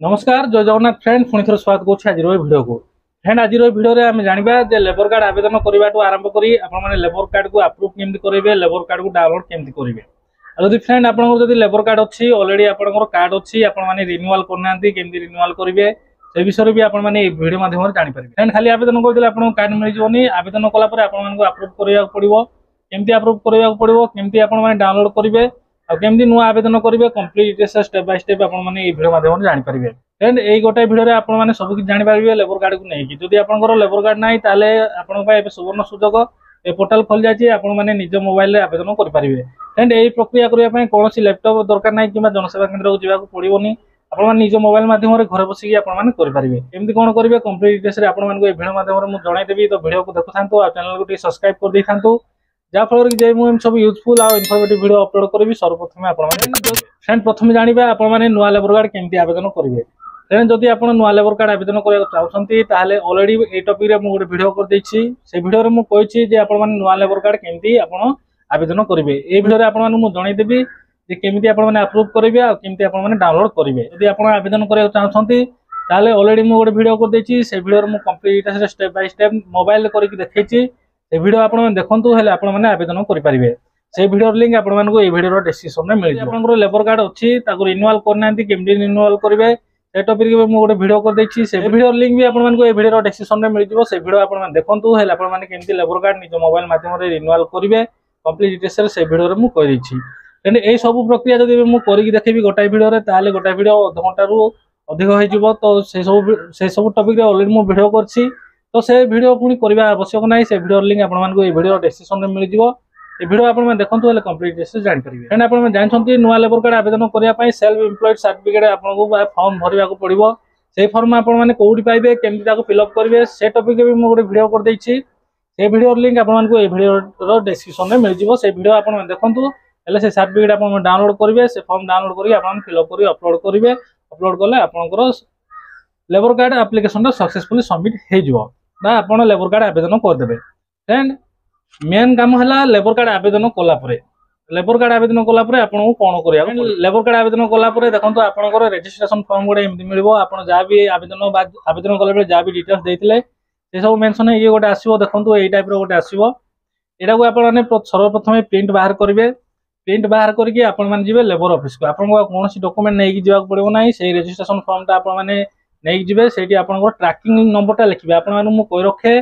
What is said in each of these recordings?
नमस्कार जय जगन्नाथ फ्रेंड पुणी थर स्वागत करुच्छे आज भिडियो को फ्रेंड आज भिडियो आम जाना लेबर कार्ड आवेदन करने आरंभ करी लेबर कार्ड को अप्रूव केमती करेंगे लेबर कार्ड को डाउनलोड केमती करेंगे जदि फ्रेंड आपंकर लेबर कार्ड अच्छी अलरेडी आपंकर कार्ड अच्छी आपने रिन्यूआल करना केमती रिन्यूआल करेंगे से विषय भी आपने भिडियो माध्यम जानीपारे फ्रेंड खाली आवेदन करते आपको कार्ड मिलजनी आवेदन कलापर आपको अप्रूव करने पड़ो केमती अप्रूव करने पड़ो केमती आपने डाउनलोड करेंगे केमती नुआ आवेदन करेंगे complete details step by step आपने भिडियो माध्यम जानीपारे फ्रेंड यही गोटे भिडियो आपने सब किसी जानीपारे लेबर कार्ड को लेकिन जदि आपंकर लेबर कार्ड ना ताले आपन सुवर्ण सुजोग ए पोर्टाल खोल जाए आपने निज मोबाइल आवेदन करेंगे फ्रेंड यही प्रक्रिया करने कौन लैपटॉप दरकार ना कि जनसेवा केन्द्र को जावाक पड़ोनी आप निज मोबाइल माध्यम घर बसिक आपरेंगे एमती कौन करेंगे कंप्लीट डिटेल्स आपको भिडियो माध्यम जनईदेवी तो भिडियो को देखु था चैनल को सब्सक्राइब कर दे था जहाँफल कि मुझे सब यूजफुल आउ इनफॉर्मेटिव वीडियो अपलोड करी सर्वप्रथम आप फ्रेंड प्रथम जानवे आपने नुआ लेबर कार्ड केमती आवेदन करेंगे फ्रेंड जदि आप नुआ लेबर कार्ड आवेदन करने चाहते अलरेडी ये टॉपिक रे गोटे वीडियो कर देछि से वीडियो रे मु कहिछि जे आप नुआ लेबर कार्ड केमती आपण आवेदन करेंगे ये वीडियो रे आपन मु जनईदेवी जे केमती आपन अप्रूव करेंगे और केमती आपन डाउनलोड करेंगे जदि आप आवेदन करने चाहते अलरेडी मु गोटे वीडियो कर देछि से वीडियो रे मु complete step by step mobile करके देखैछि से वीडियो आपन देखंतु हेले आपन माने आवेदन करि परिबे से वीडियो लिंक आपन मानको ए वीडियो डिस्क्रिप्शन में मिल जाय आपनकर लेबर कार्ड अछि ताको रिन्यूअल करनांती केमडी रिन्यूअल करिवे से टॉपिक में मु गोटे वीडियो कर दैछि से वीडियो लिंक भी आपन मानको ए वीडियो डिस्क्रिप्शन में मिल जिवो से वीडियो आपन माने देखंतु हेले आपन माने केमती लेबर कार्ड निज मोबाइल माध्यम रे रिन्यूअल करिवे कंप्लीट डिटेल्स से वीडियो रे मु कहि दैछि एंड ए सब प्रक्रिया जदि मु करिक देखबी गोटाई वीडियो रे ताले गोटाई वीडियो आधा घंटा रु अधिक होई जिवो तो से सब टॉपिक रे ऑलरेडी मु वीडियो करछि तो से वीडियो पुणी करबा आवश्यक नाही से वीडियो लिंक आपन मानको ए वीडियो डिस्क्रिप्शन में मिल जिवो ए वीडियो आपन माने देखंतु हेले कंप्लीट डिटेल्स जानि परिबे एंड आपन माने जानछंती नुआ लेबर कार्ड आवेदन करिया पई सेल्फ एम्प्लॉयड सर्टिफिकेट आपनको फॉर्म भरिबा को पड़िबो से फॉर्म आपन माने कोउडी पाइबे केमति ताको फिल अप करिवे से टॉपिक भी मु गोटे वीडियो कर दैछि से वीडियो लिंक आपन मानको ए वीडियो रो डिस्क्रिप्शन में मिल जिवो से वीडियो आपन माने देखंतु हेले से सर्टिफिकेट आपन डाउनलोड करिवे से फॉर्म डाउनलोड करी आपन फिल अप करी अपलोड करिवे अपलोड करले आपनकर labour card application successfully submit हे जिवो बा आपण लेबर कार्ड आवेदन करदेवे फ्रेंड मेन काम है लेबर कार्ड आवेदन कलापर लेबर कार्ड आवेदन कलापर आपको कौन करिया लेबर कार्ड आवेदन कलापर देखो आपंकर रजिस्ट्रेशन फॉर्म गोटे एमती मिल आप जहाँ भी आवेदन आवेदन कला जहाँ भी डिटेल्स देते से सब मेंशन ये गोटे आसो देखो यही टाइप गोटे आसो यहाँ को आपने सर्वप्रथम प्रिंट बाहर करेंगे प्रिंट बाहर करके आपण जी लेबर ऑफिस को आपको कौन डॉक्यूमेंट नहीं जावाक पड़ो ना से रजिस्ट्रेशन फॉर्मटा आपने नहीं जी से ट्रैकिंग नंबरटा लिखे आपको कही रखे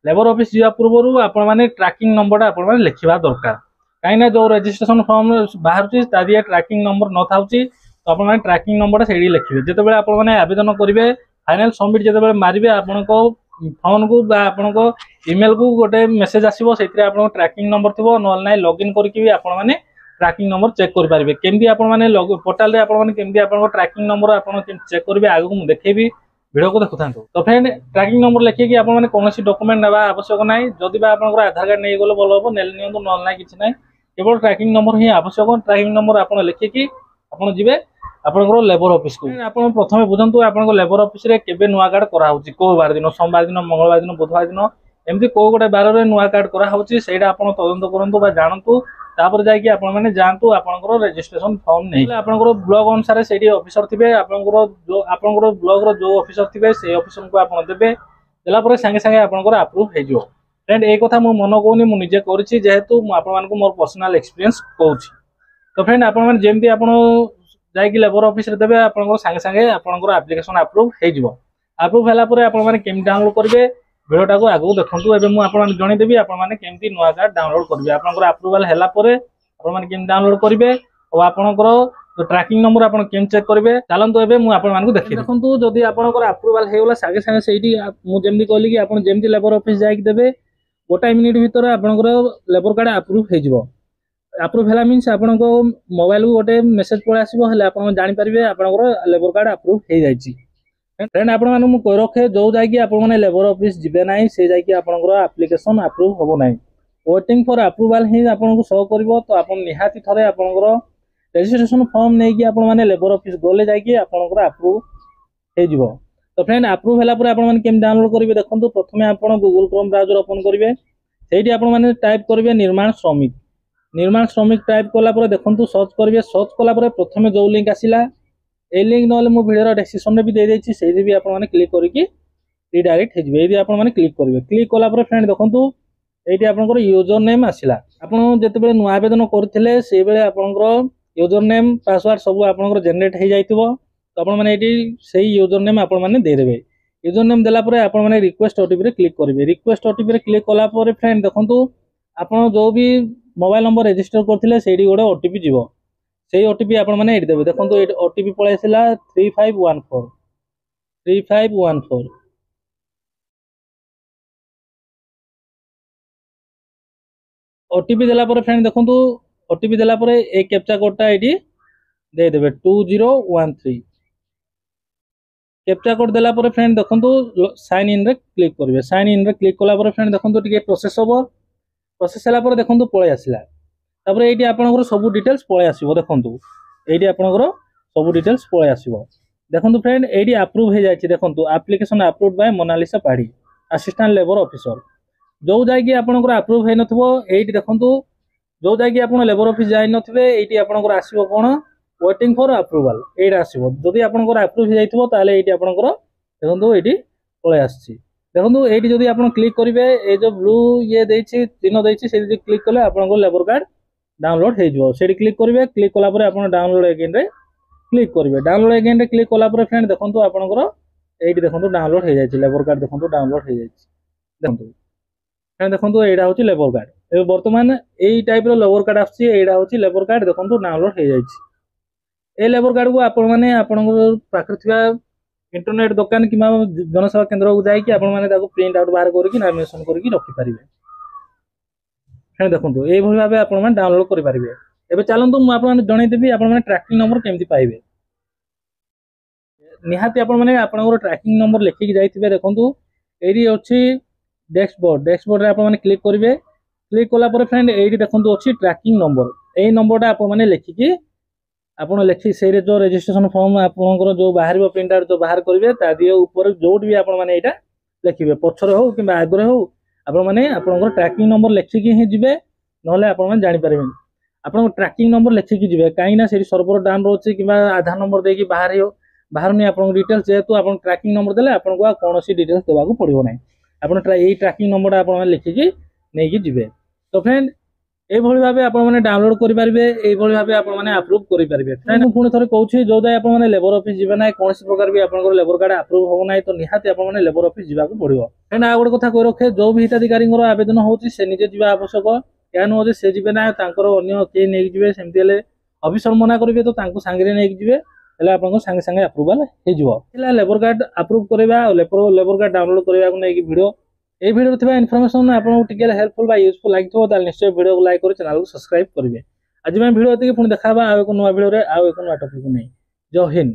लेबर ऑफिस जा पूर्व आपने ट्रैकिंग नंबरटा आप लिखा दरकार कहीं जो रजिस्ट्रेशन फॉर्म बाहर दिए ट्रैकिंग नंबर न था तो आपने ट्रैकिंग नंबरटा से लिखे जिते आपने आवेदन करेंगे फाइनल सबमिट जिते मारे आपण फोन को आपण इमेल को गोटे मेसेज आसो से ट्रैकिंग नंबर थी ना लॉगिन करके आपने ट्रैकिंग नंबर चेक करेंगे केमती आपने पोर्टाल रे आपने केमती आपन ट्रैकिंग नंबर आपन चेक करेंगे आगे मुझे देखेबी वीडियो को देखुता तो फ्रेंड ट्रैकिंग नंबर लिखिकी आपने कौन डॉक्यूमेंट ना आवश्यक ना जदि आपन आधार कार्ड नहीं गले भल हम नेल नि ना कि ना केवल ट्रैकिंग नंबर ही आवश्यक ट्रैकिंग नंबर आप लिखिकी आप जी आपंकर लेबर ऑफिस को आप प्रथम बुझंतु आप लेबर ऑफिस रे केबे नुआ कार्ड कराउची को बार दिन सोमवार दिन मंगलवार दिन बुधवार दिन एमती को गोटे बार रे नुआ कार्ड कराउची सेटा आपण तदंत करंतु बा जानतु तापर जाकि आपण माने जानतु आपनकर रजिस्ट्रेशन फॉर्म नहीं आपनकर ब्लॉग अनुसार सेठी ऑफिसर थिबे आपनकर ब्लॉग रो जो ऑफिसर थिबे से ऑफिसर को आपण देबे देला पर संगे संगे आपनकर अप्रूव हे जो फ्रेंड ए कथा मु मन कोनी मु निजे करछि जेहेतु मु आपण मानको मोर पर्सनल एक्सपीरियंस कहउछि तो फ्रेंड आपण माने जेमती आपण जाकि लेबर ऑफिस रे देबे आपनकर संगे संगे आपनकर एप्लीकेशन अप्रूव हे जो अप्रूव हला पर आपण माने केम डाउनलोड करबे वीडियोटा को आगु देखंतु एबे मु आपन जणैदेबी आपन माने केमती नुआ कार्ड डाउनलोड करबे आपनकर अप्रूवल हैला परे आपन माने केम डाउनलोड करबे और आपनकर जो ट्रैकिंग नंबर आपन केम चेक करबे चलंतु एबे मु आपन मानको देखि देखंतु जदी आपनकर अप्रूवल हेगला सागे सागे सेठी मु जेमती कहली कि आपन जेमती लेबर ऑफिस जाई देबे गोटा मिनिट भीतर आपनकर लेबर कार्ड अप्रूव हे जिवो अप्रूव हैला मींस आपनको मोबाइल को गोटे मेसेज पळे आसीबो हले आपन जानि परिबे आपनकर लेबर कार्ड अप्रूव हे जाईची फ्रेंड आपण माने मु कह रखे जो जाकि आपण माने लेबर ऑफिस जिबे नाही से जाकि आपनकर एप्लीकेशन अप्रूव होबो नाही वेटिंग फॉर अप्रूवल ही आपनको शो करबो तो आपण निहाती थरे आपनकर रजिस्ट्रेशन फॉर्म नै कि आपण माने लेबर ऑफिस गोले जाकि आपनकर अप्रूव हे जिवो तो फ्रेंड अप्रूव हैला पर आपण माने केम डाउनलोड करिवे देखंतु प्रथमे आपण गूगल क्रोम ब्राउजर ओपन करिवे सेठी आपण माने टाइप करिवे निर्माण श्रमिक टाइप कला पर देखंतु सर्च करिवे सर्च कला पर प्रथमे जो लिंक आसिला ए लिंक नले मो वीडियो डिस्क्रिप्शन में भी दे देछि सेही भी आपण माने क्लिक करके रिडायरेक्ट हे जिवे एदी आपण माने क्लिक करिवे क्लिक कला पर फ्रेंड देखंतु एठी आपनकर यूजर नेम आसिला आपण जते बेले नुआ आवेदन करथिले से बेले आपनकर यूजर नेम पासवर्ड सब आपनकर जनरेट हे जाइतिबो तो आपण माने एठी सेही यूजर नेम आपण माने दे देबे यूजर नेम देला परे आपण माने रिक्वेस्ट ओटीपी रे क्लिक करिवे रिक्वेस्ट ओटीपी रे क्लिक कला परे फ्रेंड देखंतु आपण जो भी मोबाइल नंबर रजिस्टर करथिले सेडी गोडे ओटीपी जीवो सेही ओटीपी आपण माने एठी देबे देखंतु एठी ओटीपी पळे आसिला 3514 ओटीपी देला परे फ्रेंड देखंतु ओटीपी देला परे ए कैप्चा कोडटा एठी दे देबे 2013 कैप्चा कोड देला परे फ्रेंड देखंतु साइन इन रे क्लिक करिवे साइन इन रे क्लिक कला परे फ्रेंड देखंतु टिके प्रोसेस होबो प्रोसेस होला परे देखंतु पळे आसिला तापर एठी आपनकर सब डिटेल्स पळे आसीबो देखंतु एठी आपनकर सब डिटेल्स पळे आसीबो देखंतु फ्रेंड एठी अप्रूव हे जायछि देखंतु application approved by Monalisa Padhi assistant labour officer जो जायकि आपनकर अप्रूव हे नथबो एठी देखंतु जो जायकि आपण लेबर ऑफिस जाय नथबे एठी आपनकर आसीबो कोन वेटिंग फॉर अप्रूवल एटा आसीबो जदि आपनकर अप्रूव हे जायथबो ताले एठी आपनकर देखंतु एठी पळे आछि देखंतु एठी जदि आपण क्लिक करिवे ए जो ब्लू ये देछि चिन्ह देछि से जदि क्लिक कले आपनकर लेबर कार्ड डाउनलोड हे जिवो सेठी क्लिक करिवे क्लिक कला परे आपण डाउनलोड अगेन रे क्लिक करिवे डाउनलोड अगेन रे क्लिक कला परे फ्रेंड देखंतु आपनकर एठी देखंतु डाउनलोड हे जायछि लेबर कार्ड देखंतु डाउनलोड हे जायछि देखंतु फ्रेंड देखंतु एटा होछि लेबर कार्ड ए वर्तमान एई टाइप रो लेबर कार्ड आछि एटा होछि लेबर कार्ड देखंतु डाउनलोड हे जायछि ए लेबर कार्ड को आपण माने आपनकर पाखर थिबा इंटरनेट दुकान किमा जनसेवा केंद्र को जाई कि आपण माने ताको प्रिंट आउट बाहर करके नॉमिनेशन करके रखि परिबे फ्रेंड देखंतु ए भली भाबे आपण माने डाउनलोड करि परिबे एबे चलंतु मु आपण माने जणै देबी आपण माने ट्रैकिंग नंबर केमति पाइबे निहाती आपण माने आपनकर ट्रैकिंग नंबर लेखि कि जाइथिबे देखंतु एरी अछि डैशबोर्ड रे आपण माने क्लिक करिवे क्लिक कला पर फ्रेंड एडी देखंतु अछि ट्रैकिंग नंबर एई नंबरटा आपण माने लेखि कि आपण लेखि सेरे जो रजिस्ट्रेशन फॉर्म आपनकर जो बाहर प्रिंट आउट जो बाहर करिवे ता दिए ऊपर जोट भी आपण माने एटा लेखिबे पछरे हो कि आगरे हो आपण माने आपनकर ट्रैकिंग नंबर लेखि कि ही जिवे नहले आपण माने जानि परिबेन आपण ट्रैकिंग नंबर लेखि कि जिवे काई ना सेरी सर्वर डाउन रोचे कि आधार नंबर दे कि बाहर नि आपण डिटेल्स जेतु आपण ट्रैकिंग नंबर देले आपण को कोनोसी डिटेल्स देबा को पड़िबो नै आपण एई ट्रैकिंग नंबर आपण माने लेखि कि नै कि जिवे तो फ्रेंड ए भली भाबे आपण माने डाउनलोड करि परिबे ए भली भाबे आपण माने अप्रूव करि परिबे फ्रेंड पुणी थरे कहूछि जो जाय आपण माने लेबर ऑफिस जिबे नै कोनोसी प्रकार भी आपनकर लेबर कार्ड अप्रूव हो नै तो निहाती आपण माने लेबर ऑफिस जिबा को पड़िबो फ्रेंड आ गोटे कथा कहि रखे जो भी हिताधिकारी आवेदन होछि से निजे जिबा आवश्यक या न जे से जिबे नै तांकर अन्य के नै जिबे सेमति ले ऑफिसर मना करिवे तो तांको संगे नै जिबे एला आपनको संगे संगे अप्रूवल हे जिवो एला लेबर कार्ड अप्रूव करबा लेबर कार्ड डाउनलोड करबा को नै कि वीडियो ए वीडियो थिबा इन्फॉर्मेशन आपनको टिके हेल्पफुल बा यूजफुल लागिथो ताल निश्चय वीडियो को लाइक करि चैनल को सब्सक्राइब करिवे आज मैं वीडियो एति पुणी देखाबा आ एको नवा वीडियो रे आ एको नवा टॉपिक नै जय हिंद।